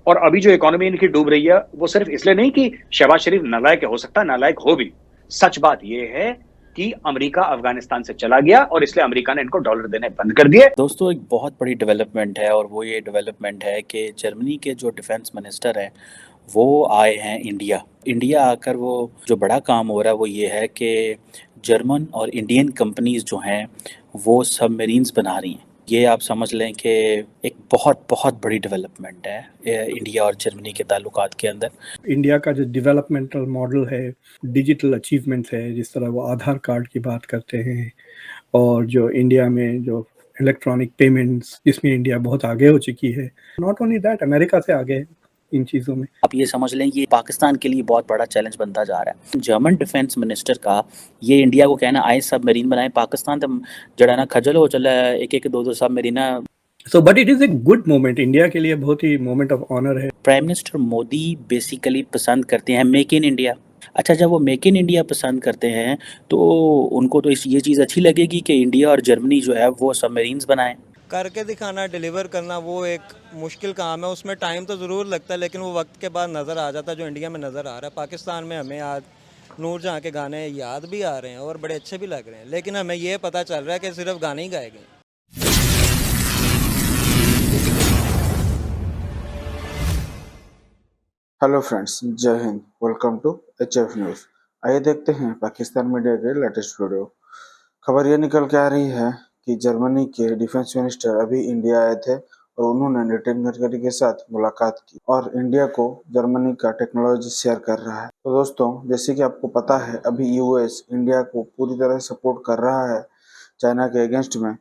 और अभी जो इकोनॉमी इनकी डूब रही है वो सिर्फ इसलिए नहीं कि शहबाज शरीफ नालायक है, हो सकता है नालायक हो भी। सच बात ये है कि अमेरिका अफगानिस्तान से चला गया और इसलिए अमेरिका ने इनको डॉलर देने बंद कर दिए। दोस्तों एक बहुत बड़ी डेवलपमेंट है और वो ये डेवलपमेंट है कि जर्मनी के जो डिफेंस मिनिस्टर हैं वो आए हैं इंडिया। इंडिया आकर वो जो बड़ा काम हो रहा है वो ये है कि जर्मन और इंडियन कंपनीज जो हैं वो सबमरीन्स बना रही हैं। ये आप समझ लें कि एक बहुत बहुत बड़ी डेवलपमेंट है इंडिया और जर्मनी के ताल्लुकात के अंदर। इंडिया का जो डेवलपमेंटल मॉडल है, डिजिटल अचीवमेंट्स है, जिस तरह वो आधार कार्ड की बात करते हैं और जो इंडिया में जो इलेक्ट्रॉनिक पेमेंट्स जिसमें इंडिया बहुत आगे हो चुकी है, नॉट ओनली दैट अमेरिका से आगे है इन चीज़ों में। आप ये समझ लें ये पाकिस्तान के लिए बहुत बड़ा चैलेंज बनता जा रहा है। जर्मन डिफेंस मिनिस्टर का ये इंडिया को कहना आए सबमरीन बनाए, पाकिस्तान तो जड़ा ना खजल हो चला है, एक एक दो दो submarine. So but it is a good moment, India के लिए बहुत ही मोमेंट ऑफ ऑनर है। प्राइम मिनिस्टर मोदी बेसिकली पसंद करते हैं मेक इन इंडिया। अच्छा, जब वो मेक इन इंडिया पसंद करते हैं तो उनको तो ये चीज़ अच्छी लगेगी कि इंडिया और जर्मनी जो है वो सबमरीन्स बनाएं। करके दिखाना, डिलीवर करना वो एक मुश्किल काम है। उसमें टाइम तो ज़रूर लगता है लेकिन वो वक्त के बाद नज़र आ जाता है, जो इंडिया में नज़र आ रहा है। पाकिस्तान में हमें आज नूरजहाँ के गाने याद भी आ रहे हैं और बड़े अच्छे भी लग रहे हैं, लेकिन हमें ये पता चल रहा है कि सिर्फ गाने ही गाए गए। हेलो फ्रेंड्स, जय हिंद। Welcome to HF news. आइए देखते हैं पाकिस्तान मीडिया के लेटेस्ट वीडियो। खबर ये निकल के आ रही है कि जर्मनी के डिफेंस मिनिस्टर अभी इंडिया आए थे और उन्होंने नितिन गडकरी के साथ मुलाकात की और इंडिया को जर्मनी का टेक्नोलॉजी शेयर कर रहा है। तो दोस्तों, जैसे कि आपको पता है, अभी यूएस इंडिया को पूरी तरह सपोर्ट कर रहा है चाइना के अगेंस्ट में,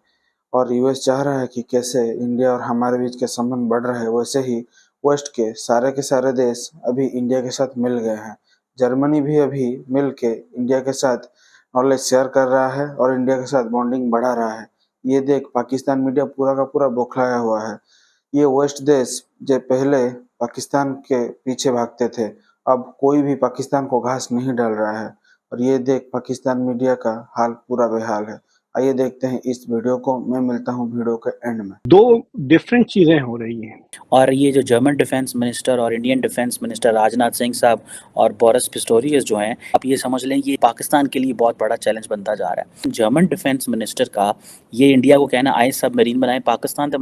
और यूएस चाह रहा है कि कैसे इंडिया और हमारे बीच के संबंध बढ़ रहे हैं, वैसे ही वेस्ट के सारे देश अभी इंडिया के साथ मिल गए हैं। जर्मनी भी अभी मिल के इंडिया के साथ नॉलेज शेयर कर रहा है और इंडिया के साथ बॉन्डिंग बढ़ा रहा है। ये देख पाकिस्तान मीडिया पूरा का पूरा बौखलाया हुआ है। ये वेस्ट देश जो पहले पाकिस्तान के पीछे भागते थे, अब कोई भी पाकिस्तान को घास नहीं डाल रहा है और ये देख पाकिस्तान मीडिया का हाल पूरा बेहाल है। आइए देखते हैं इस वीडियो को। मैं मिलता हूँ वीडियो के एंड में। दो डिफरेंट चीज़ें हो रही हैं। और ये जो जर्मन डिफेंस मिनिस्टर और Indian defence minister Rajnath Singh साहब और बोरिस पिस्टोरियस जो हैं, आप ये समझ लें ये पाकिस्तान के लिए बहुत बड़ा चैलेंज बनता जा रहा है। जर्मन डिफेंस मिनिस्टर का ये इंडिया को कहना आए सबमरीन बनाए, पाकिस्तान तो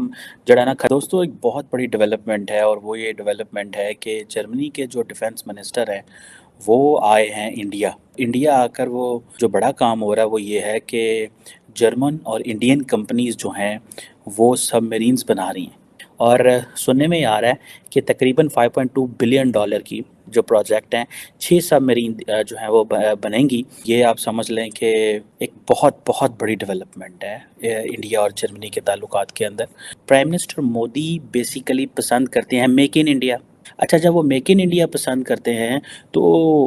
जड़ा ना। दोस्तों एक बहुत बड़ी डेवलपमेंट है और वो ये डेवलपमेंट है कि जर्मनी के जो डिफेंस मिनिस्टर हैं वो आए हैं इंडिया। इंडिया आकर वो जो बड़ा काम हो रहा है वो ये है कि जर्मन और इंडियन कंपनीज जो हैं वो सबमरीन्स बना रही हैं। और सुनने में आ रहा है कि तकरीबन 5.2 बिलियन डॉलर की जो प्रोजेक्ट हैं, 6 सबमरीन जो हैं वो बनेंगी। ये आप समझ लें कि एक बहुत बहुत बड़ी डेवलपमेंट है इंडिया और जर्मनी के ताल्लुकात के अंदर। प्राइम मिनिस्टर मोदी बेसिकली पसंद करते हैं मेक इन इंडिया। अच्छा, जब वो मेक इन इंडिया पसंद करते हैं तो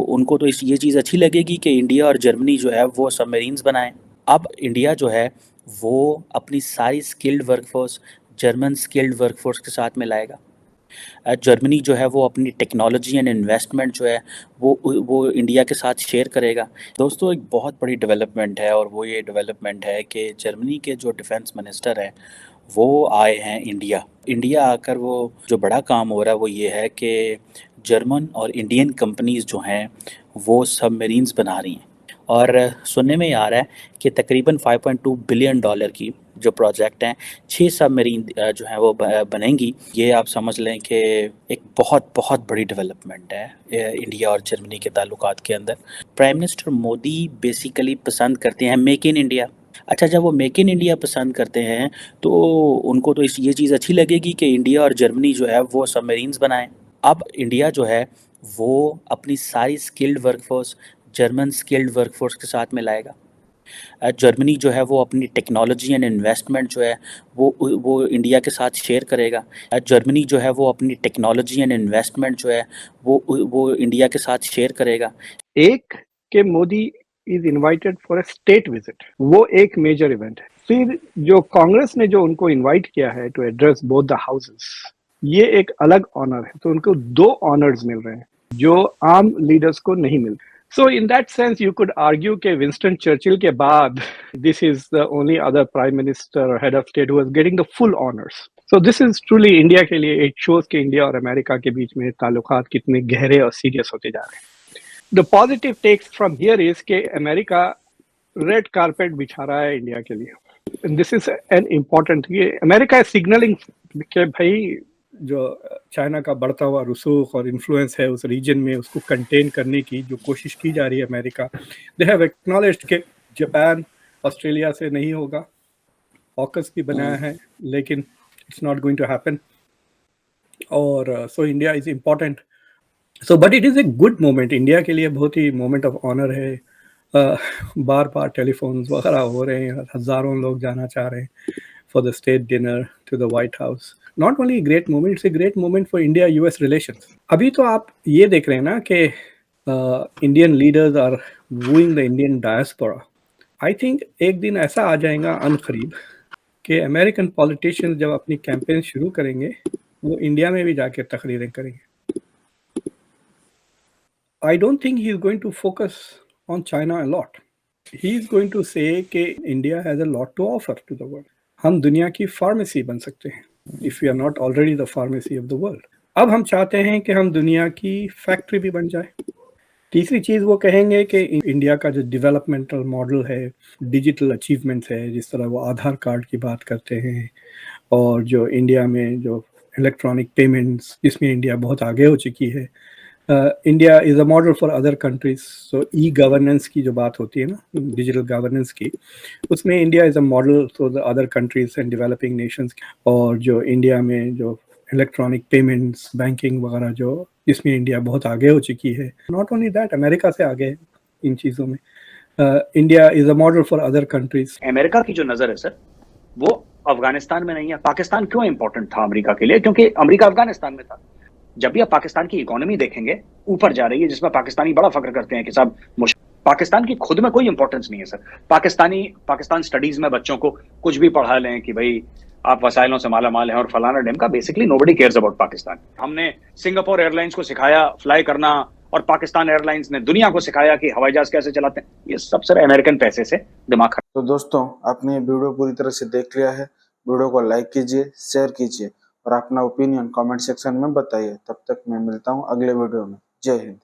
उनको तो ये चीज़ अच्छी लगेगी कि इंडिया और जर्मनी जो है वो सबमरीन्स बनाएं। अब इंडिया जो है वो अपनी सारी skilled workforce German skilled workforce के साथ में लाएगा। जर्मनी जो है वो अपनी टेक्नोलॉजी एंड इन्वेस्टमेंट जो है वो इंडिया के साथ शेयर करेगा। दोस्तों एक बहुत बड़ी डेवलपमेंट है और वो ये डेवलपमेंट है कि जर्मनी के जो डिफेंस मिनिस्टर हैं वो आए हैं इंडिया। इंडिया आकर वो जो बड़ा काम हो रहा है वो ये है कि जर्मन और इंडियन कंपनीज जो हैं वो सबमरीन्स बना रही हैं। और सुनने में आ रहा है कि तकरीबन 5.2 बिलियन डॉलर की जो प्रोजेक्ट हैं, 6 सबमरीन जो हैं वो बनेंगी। ये आप समझ लें कि एक बहुत बहुत बड़ी डेवलपमेंट है इंडिया और जर्मनी के ताल्लुकात के अंदर। प्राइम मिनिस्टर मोदी बेसिकली पसंद करते हैं मेक इन इंडिया। अच्छा, जब वो मेक इन इंडिया पसंद करते हैं तो उनको तो ये चीज़ अच्छी लगेगी कि इंडिया और जर्मनी जो है वो सबमरीन्स बनाएं। अब इंडिया जो है वो अपनी सारी skilled workforce German skilled workforce के साथ में लाएगा। जर्मनी जो है वो अपनी टेक्नोलॉजी एंड इन्वेस्टमेंट जो है वो इंडिया के साथ शेयर करेगा। जर्मनी जो है वो अपनी टेक्नोलॉजी एंड इन्वेस्टमेंट जो है वो इंडिया के साथ शेयर करेगा। एक के Modi is invited for a state visit, वो एक मेजर इवेंट है। फिर जो कांग्रेस ने जो उनको इनवाइट किया है to address both the houses, ये एक अलग ऑनर है। तो उनको दो ऑनर्स मिल रहे हैं जो आम लीडर्स को नहीं मिलते। So in that sense, you could argue कि Winston Churchill के बाद this is the only other prime minister or head of state who is getting the full honors. So this is truly India के लिए it shows कि India और America के बीच में ताल्लुकात कितने गहरे और सीरियस होते जा रहे हैं। The positive takes from here is कि अमेरिका रेड कारपेट बिछा रहा है इंडिया के लिए। दिस इज एन इम्पोर्टेंट, ये अमेरिका सिग्नलिंग कि भाई जो चाइना का बढ़ता हुआ रसूख और इन्फ्लुएंस है उस रीजन में, उसको कंटेन करने की जो कोशिश की जा रही है अमेरिका। दे हैव एक्नॉलेज्ड कि जापान ऑस्ट्रेलिया से नहीं होगा, ऑकस भी बनाया है, लेकिन it's not going to happen. और so India is important, so but it is a good moment India के लिए, बहुत ही मोमेंट ऑफ ऑनर है। बार बार टेलीफोन्स वगैरह हो रहे हैं, हज़ारों लोग जाना चाह रहे हैं for the state dinner to the White House. Not only great moment, it's a great moment for India US relations. अभी तो आप ये देख रहे हैं ना कि Indian leaders are wooing the Indian diaspora. I think एक दिन ऐसा आ जाएगा अनकरीब कि अमेरिकन पॉलिटिशियंस जब अपनी कैंपेन शुरू करेंगे वो इंडिया में भी जाके तकरीरें करेंगे। I don't think he is going to focus on China a lot. He is going to say कि India has a lot to offer to the world. हम दुनिया की फार्मेसी बन सकते हैं, if we are not already the pharmacy of the world. अब हम चाहते हैं कि हम दुनिया की फैक्ट्री भी बन जाए। तीसरी चीज़ वो कहेंगे कि इंडिया का जो डेवलपमेंटल मॉडल है, डिजिटल अचीवमेंट्स है, जिस तरह वो आधार कार्ड की बात करते हैं, और जो इंडिया में जो इलेक्ट्रॉनिक पेमेंट्स जिसमें इंडिया बहुत आगे हो चुकी है, India is a model for other countries. So e governance की जो बात होती है ना, डिजिटल गवर्नेंस की, उसमें India is a model for the other countries and developing Nations. और जो इंडिया में जो इलेक्ट्रॉनिक पेमेंट्स, बैंकिंग वगैरह जो जिसमें इंडिया बहुत आगे हो चुकी है, नॉट ओनली दैट अमेरिका से आगे है इन चीज़ों में। India is a model for other countries. America की जो नजर है सर वो अफगानिस्तान में नहीं है। पाकिस्तान क्यों इंपॉर्टेंट था अमेरिका के लिए? क्योंकि अमेरिका अफगानिस्तान में था। जब भी आप पाकिस्तान की इकोनॉमी देखेंगे ऊपर जा रही है, जिसमें पाकिस्तानी बड़ा फख्र करते हैं कि साहब पाकिस्तान की खुद में कोई इंपॉर्टेंस नहीं है सर। पाकिस्तान स्टडीज में बच्चों को कुछ भी पढ़ा लें कि भाई आप वसाइलों से माला माल हैं और फलाना डेम का, basically nobody cares about Pakistan. हमने सिंगापुर एयरलाइंस को सिखाया फ्लाई करना, और पाकिस्तान एयरलाइंस ने दुनिया को सिखाया कि हवाई जहाज कैसे चलाते हैं। ये सब सर अमेरिकन पैसे से दिमाग खराब। तो दोस्तों, आपने वीडियो पूरी तरह से देख लिया है। वीडियो को लाइक कीजिए, शेयर कीजिए और अपना ओपिनियन कमेंट सेक्शन में बताइए। तब तक मैं मिलता हूँ अगले वीडियो में। जय हिंद।